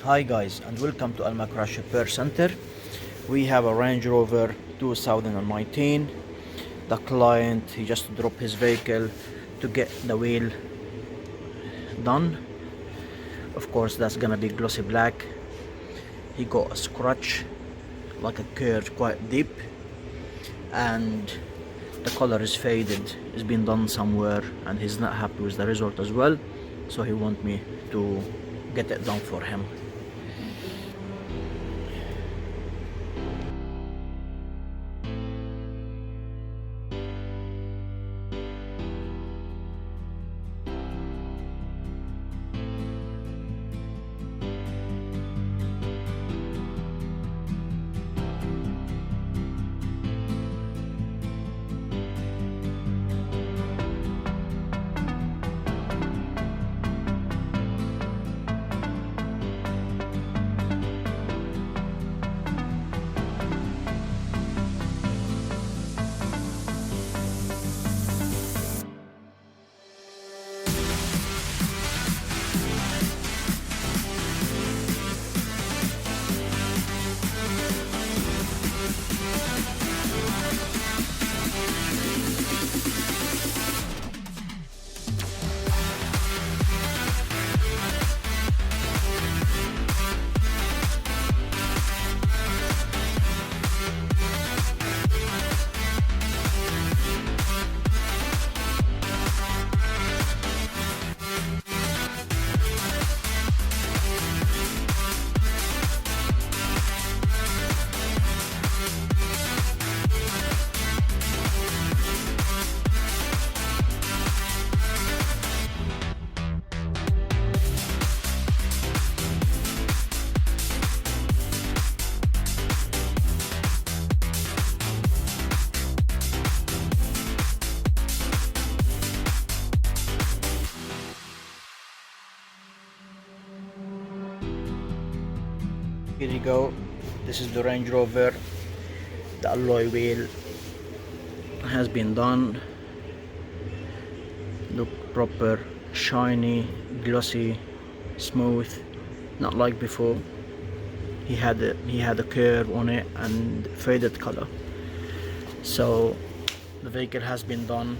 Hi guys, and welcome to Al Crash Repair Center. We have a Range Rover 2019. The client, he just dropped his vehicle to get the wheel done. Of course, that's gonna be glossy black. He got a scratch, like a curve quite deep, and the color is faded. It's been done somewhere and he's not happy with the result as well, so he want me to get it done for him. Here you go. This is the Range Rover. The alloy wheel has been done. Look proper, shiny, glossy, smooth, not like before. He had a curve on it and faded color. So the vehicle has been done.